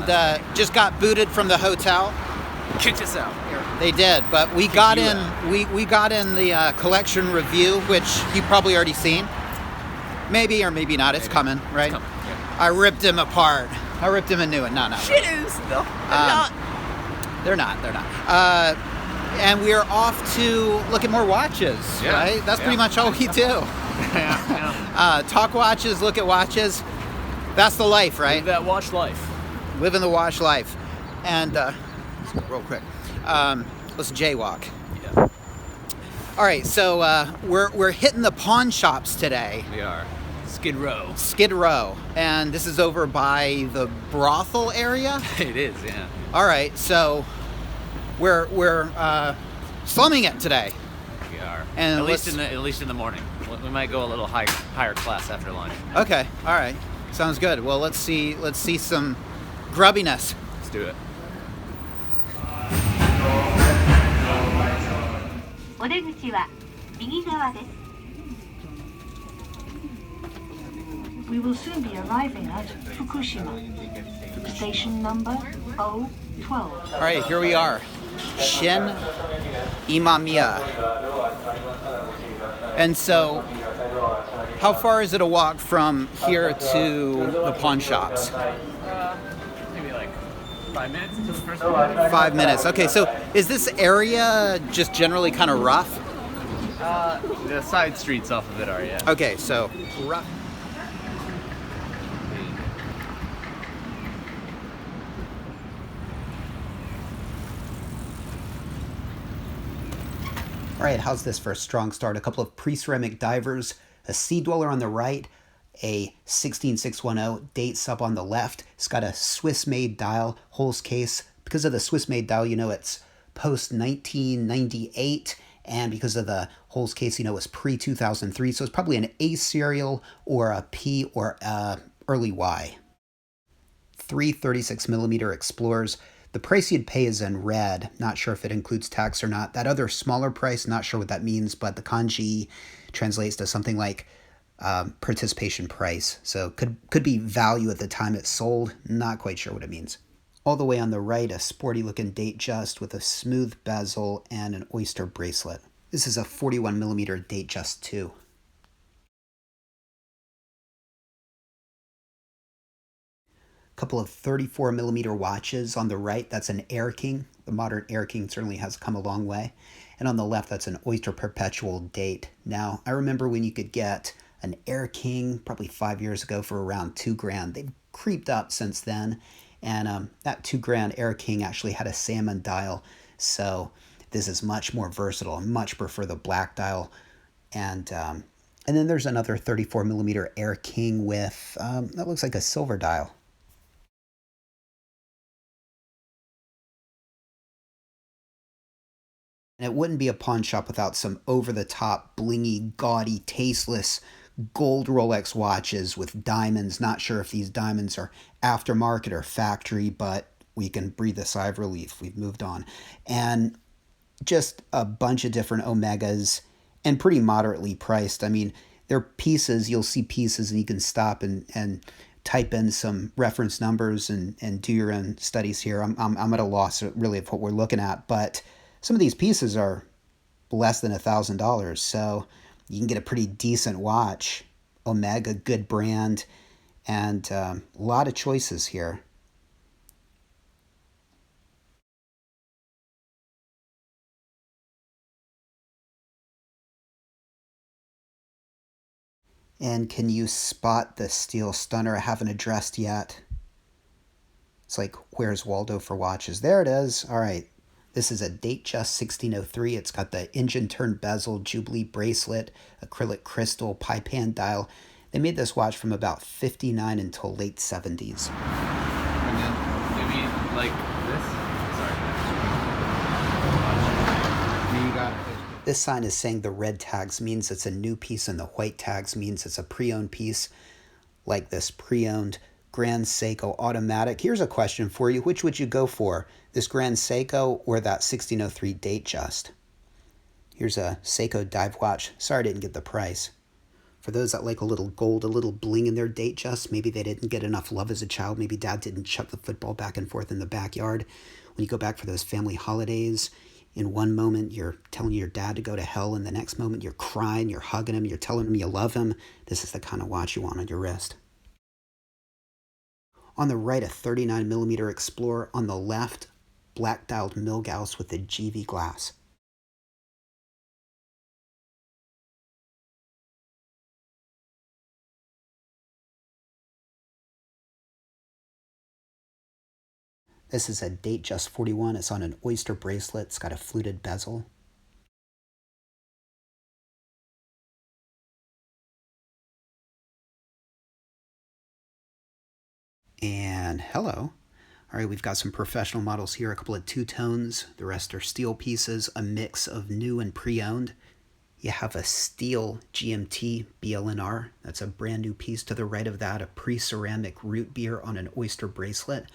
and just got booted from the hotel. Kicked us out. They did, but we got in. We got in the collection review, which you've probably already seen. Maybe or maybe not. It's coming, right? It's coming, yeah. I ripped him apart. I ripped him a new one. No. Shitters. No, They're not. And we're off to look at more watches, right? That's pretty much all we do. Talk watches, look at watches. That's the life, right? Live that watch life. Living the watch life. And real quick, let's jaywalk. Yeah. All right, so we're hitting the pawn shops today. We are. Skid Row. And this is over by The brothel area? It is, yeah. All right, so we're slumming it today. We are. And at least in the morning. We might go a little higher class after lunch. Okay, all right. Sounds good. Well, let's see some grubbiness. Let's do it. We will soon be arriving at Fukushima. Station number 012. All right, here we are. Shin Imamiya. And so, how far is it a walk from here to the pawn shops? Maybe like 5 minutes until the first one. 5 minutes. Okay, so is this area just generally kind of rough? The side streets off of it are, yeah. Okay, so rough. All right, how's this for a strong start? A couple of pre-ceramic divers, a Sea Dweller on the right, a 16610 date sub on the left. It's got a Swiss-made dial, Holes case. Because of the Swiss-made dial, you know it's post-1998, and because of the Holes case, you know it's pre-2003, so it's probably an A serial or a P or a early Y. 3 36mm Explorers. The price you'd pay is in red. Not sure if it includes tax or not. That other smaller price, not sure what that means, but the kanji translates to something like participation price. So could be value at the time it's sold. Not quite sure what it means. All the way on the right, a sporty looking date just with a smooth bezel and an oyster bracelet. This is a 41mm date just too. Couple of 34mm watches on the right. That's an Air King. The modern Air King certainly has come a long way. And on the left, that's an Oyster Perpetual date. Now, I remember when you could get an Air King probably 5 years ago for around $2,000. They've creeped up since then. And that $2,000 Air King actually had a salmon dial. So this is much more versatile. I much prefer the black dial. And then there's another 34mm Air King with, that looks like a silver dial. And it wouldn't be a pawn shop without some over-the-top, blingy, gaudy, tasteless gold Rolex watches with diamonds. Not sure if these diamonds are aftermarket or factory, but we can breathe a sigh of relief. We've moved on. And just a bunch of different Omegas and pretty moderately priced. I mean, they're pieces. You'll see pieces and you can stop and type in some reference numbers and do your own studies here. I'm at a loss really of what we're looking at, but some of these pieces are less than $1,000, so you can get a pretty decent watch. Omega, good brand, and a lot of choices here. And can you spot the steel stunner I haven't addressed yet? It's like, where's Waldo for watches? There it is. All right. This is a Datejust 1603. It's got the engine turn bezel, Jubilee bracelet, acrylic crystal, pipe hand dial. They made this watch from about 59 until late 70s. And then maybe like this? Sorry. You got it. This sign is saying the red tags means it's a new piece and the white tags means it's a pre-owned piece, like this pre-owned Grand Seiko automatic. Here's a question for you. Which would you go for? This Grand Seiko or that 1603 Datejust? Here's a Seiko dive watch. Sorry I didn't get the price. For those that like a little gold, a little bling in their Datejust, maybe they didn't get enough love as a child. Maybe dad didn't chuck the football back and forth in the backyard. When you go back for those family holidays, in one moment you're telling your dad to go to hell, and the next moment you're crying, you're hugging him, you're telling him you love him. This is the kind of watch you want on your wrist. On the right, a 39mm Explorer. On the left, black-dialed Milgauss with a GV glass. This is a Datejust 41. It's on an oyster bracelet. It's got a fluted bezel. And hello. All right, we've got some professional models here, a couple of two-tones. The rest are steel pieces, a mix of new and pre-owned. You have a steel GMT BLNR. That's a brand new piece. To the right of that, a pre-ceramic root beer on an oyster bracelet.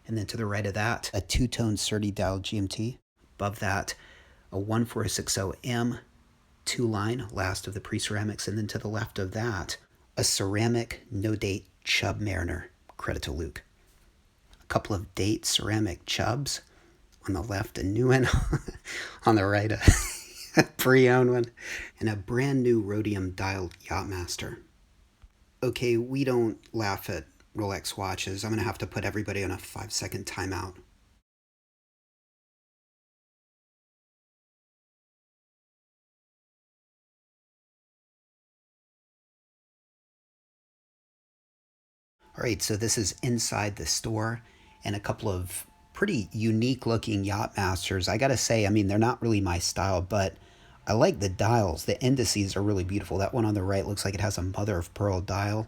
And then to the right of that, a two-tone Surrey dial GMT. Above that, a 14660M, two-line, last of the pre-ceramics. And then to the left of that, a ceramic no-date Chubb Mariner. Credit to Luke. A couple of date ceramic Chubbs. On the left, a new one. On the right, a pre-owned one. And a brand new rhodium dialed Yachtmaster. Okay, we don't laugh at Rolex watches. I'm going to have to put everybody on a 5-second timeout. All right, so this is inside the store, and a couple of pretty unique looking Yachtmasters. I gotta say, I mean, they're not really my style, but I like the dials. The indices are really beautiful. That one on the right looks like it has a mother of pearl dial.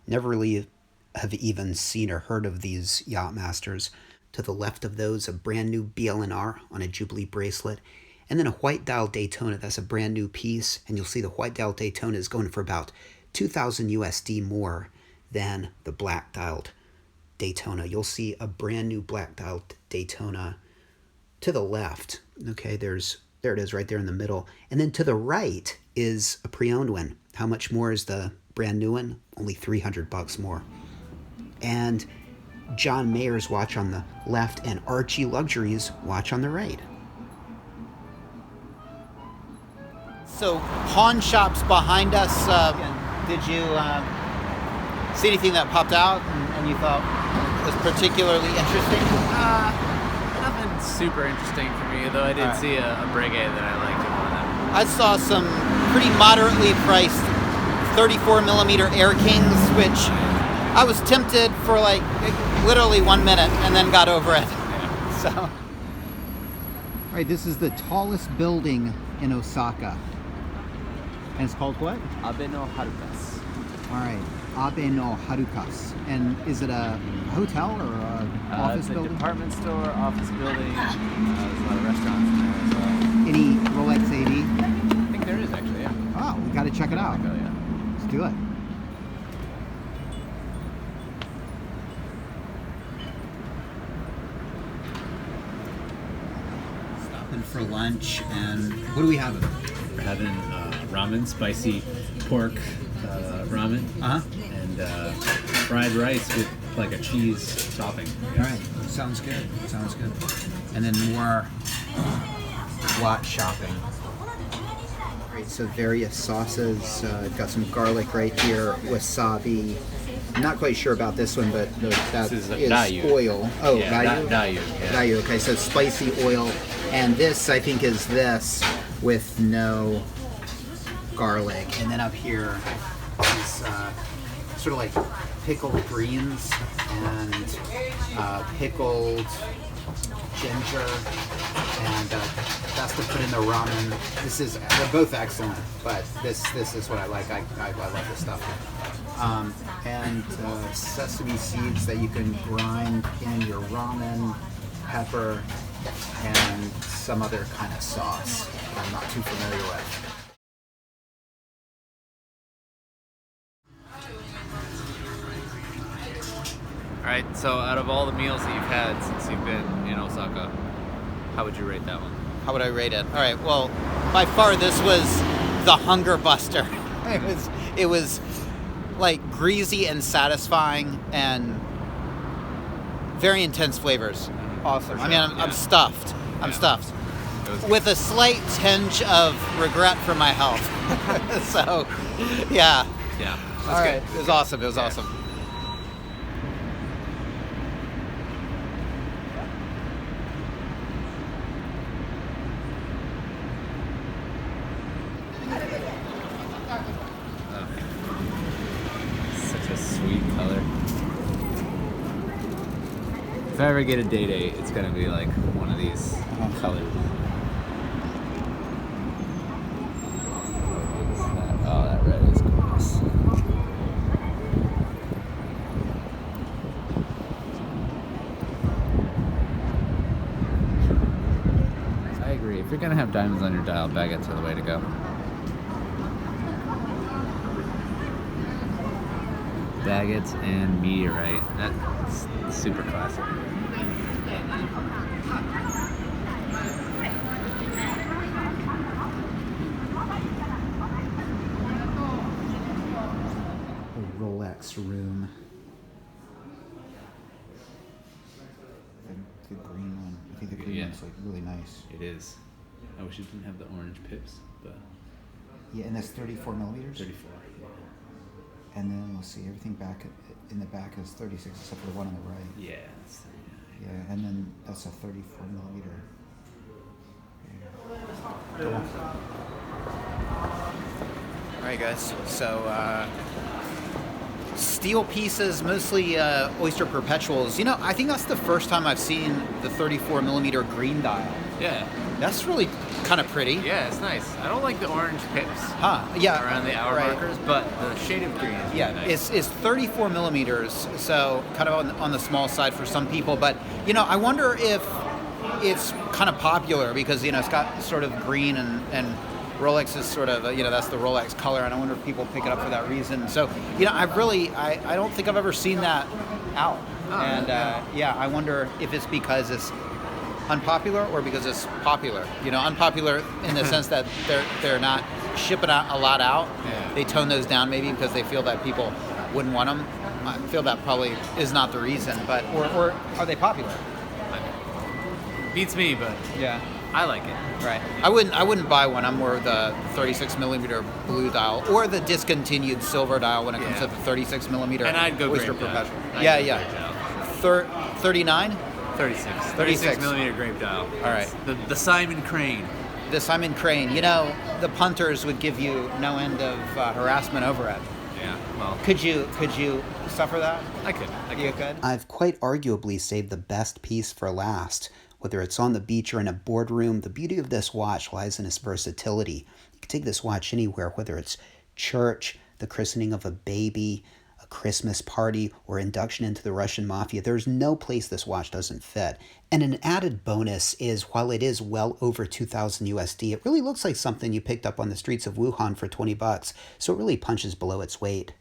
Never really have even seen or heard of these Yachtmasters. To the left of those, a brand new BLNR on a Jubilee bracelet, and then a white dial Daytona. That's a brand new piece, and you'll see the white dial Daytona is going for about 2,000 USD more than the black dialed Daytona. You'll see a brand new black dialed Daytona to the left. Okay, there it is right there in the middle. And then to the right is a pre-owned one. How much more is the brand new one? Only $300 more. And John Mayer's watch on the left and Archie Luxury's watch on the right. So pawn shops behind us. Did you see anything that popped out and you thought was particularly interesting? Nothing super interesting for me, though I did see a Breguet that I liked in one of them. I saw some pretty moderately priced 34mm Air Kings, which I was tempted for like literally 1 minute and then got over it. Yeah. So. All right, this is the tallest building in Osaka. And it's called what? Abe no Harukas. All right, Abe no Harukas. And is it a hotel or an office it's a building? Department store, office building. There's a lot of restaurants in there as well. Any Rolex AD? I think there is actually, yeah. Oh, we got to check it out. Oh, yeah. Let's do it. Stopping for lunch, and what do we have? We're having ramen, spicy pork ramen, and fried rice with like a cheese topping. All right, sounds good. Sounds good. And then more watch shopping. All right, so various sauces. I've got some garlic right here, wasabi. I'm not quite sure about this one, but that This is is Dayu. oil. Oh, Yeah, Dayu? Dayu. Yeah. Dayu, okay, so spicy oil. And this, I think, is this with no garlic. And then up here is sort of like pickled greens and pickled ginger. And that's to put in the ramen. They're both excellent, but this is what I like. I love this stuff. And sesame seeds that you can grind in your ramen, pepper, and some other kind of sauce that I'm not too familiar with. All right, so out of all the meals that you've had since you've been in Osaka, how would you rate that one? How would I rate it? All right, well, by far this was the hunger buster. it was like greasy and satisfying and very intense flavors. Awesome. For I mean, sure, I'm stuffed. I'm Yeah. stuffed. It was With a slight tinge of regret for my health. So, yeah. yeah. All right. It was awesome. It was Yeah. awesome. Such a sweet color. If I ever get a day, it's gonna be like one of these colors. What's that? Oh, that red is gorgeous. I agree. If you're gonna have diamonds on your dial, baguettes are the way to go. Baguettes and meteorite. That's super classic. The Rolex room. The green one. I think the green Yeah. one's like really nice. It is. I wish it didn't have the orange pips, but Yeah, and that's 34 millimeters. 34. And then let's see, everything back in the back is 36 except for the one on the right. Yeah. Yeah, and then that's a 34 millimeter. All right, guys. So, steel pieces, mostly Oyster Perpetuals. You know, I think that's the first time I've seen the 34 millimeter green dial. Yeah. That's really kind of pretty. Yeah, it's nice. I don't like the orange pips Huh? Yeah. around the hour right. markers, but the shade of green is Yeah, really nice. it's 34 millimeters, so kind of on the small side for some people. But you know, I wonder if it's kind of popular because you know it's got sort of green and Rolex is sort of you know that's the Rolex color, and I wonder if people pick it up for that reason. So you know, I don't think I've ever seen that out, and yeah, I wonder if it's because it's unpopular or because it's popular. You know, unpopular in the sense that they're not shipping out a lot out. Yeah. They tone those down maybe because they feel that people wouldn't want them. I feel that probably is not the reason, but or are they popular? Beats me, but Yeah. I like it. Right. I wouldn't buy one. I'm more of the 36 millimeter blue dial or the discontinued silver dial when it comes Yeah. to the 36 millimeter. And I'd go Oyster grape dial. Perpetual. I'd Yeah, go yeah. grape dial. 39. 36. 36 millimeter grape dial. All right. The Simon Crane. The Simon Crane. You know, the punters would give you no end of harassment over it. Yeah. Well, Could you suffer that? I could. You could. I've quite arguably saved the best piece for last. Whether it's on the beach or in a boardroom, the beauty of this watch lies in its versatility. You can take this watch anywhere, whether it's church, the christening of a baby, a Christmas party, or induction into the Russian mafia. There's no place this watch doesn't fit. And an added bonus is, while it is well over 2,000 USD, it really looks like something you picked up on the streets of Wuhan for $20, so it really punches below its weight.